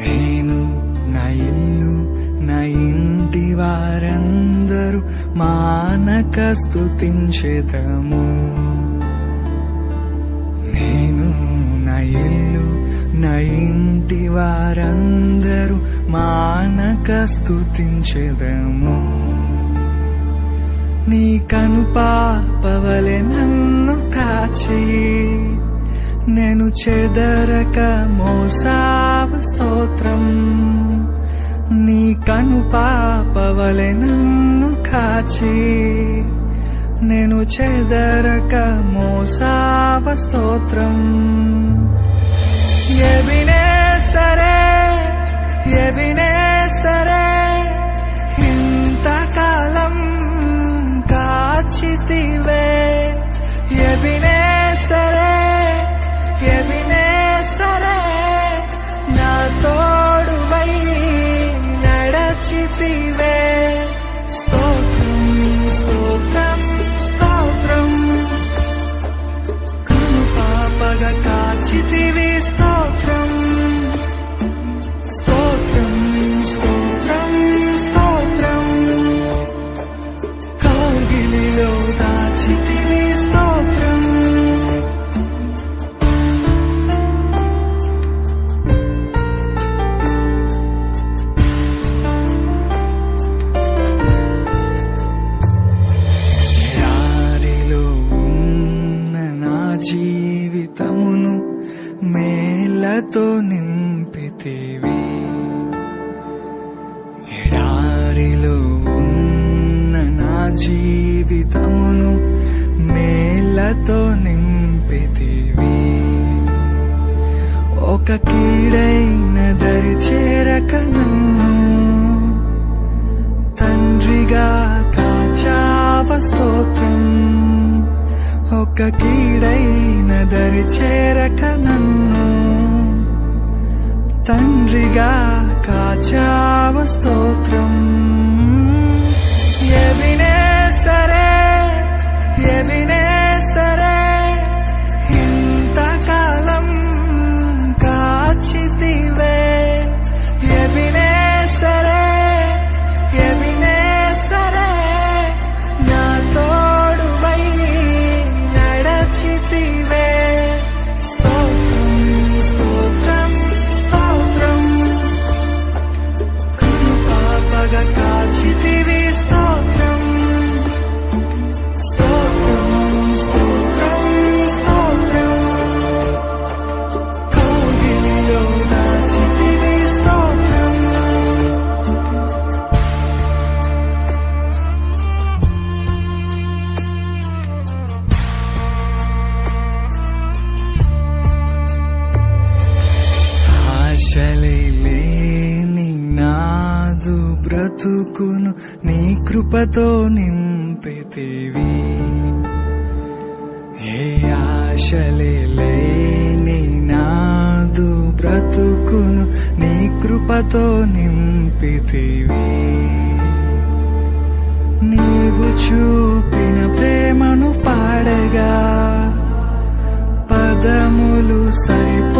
నేను నా ఇల్లు నా ఇంటి వారందరూ మానక స్తుతించెదము. నేను నా ఇల్లు నా ఇంటి వారందరూ మానక స్తుతించెదము. నీ కనుపాపవలె నన్ను కాచి నేను చెదరక మోసావు స్తోత్రం. నీ కనుపాపవలె నన్ను కాచి నేను చెదరక మోసావు స్తోత్రం. ఎబినేసరే ఎబినేసరే ఇంతకాలం కాచితివే. ఎబినేసరే ఎబినేసరే నా తోడువై నడచితివే. స్తోత్రం స్తోత్రం స్తోత్రం కనుపాపగా కాచితివి. స్తోత్రం స్తోత్రం స్తోత్రం స్తోత్రం కౌగిలిలో దాచితివి. స్తోత్రం ఎడారిలో ఉన్న నా జీవితమును మేలతో నింపితివి. ఎడారిలో ఉన్న నా జీవితమును మేలతో నింపితివి. ఒక కీడైన దరి చేరక నన్ను తండ్రిగా కాచావ. స్తోత్రం ఒక కీడైన దరి చేరక నన్ను తండ్రిగా కాచావ. స్తోత్రం ఎబినేసరే ఎబినేసరే ఇంతకాలం కాచితివే. ఎబినేసరే ఎబినేసరే నా తోడువై నడచితివే. స్తోత్రం స్తోత్రం స్తోత్రం కనుపాపగా కాచితివి. స్తోత్రం స్తోత్రం స్తోత్రం స్తోత్రం కౌగిలిలో దాచితివి. స్తోత్రం ఆశలే లేని నాదు బ్రతుకును నీ కృపతో నింపితివి. ఏ ఆశలే లేని నాదు బ్రతుకును నీ కృపతో నింపితివి. నీవు చూపిన ప్రేమను పాడగా పదములు సరిపో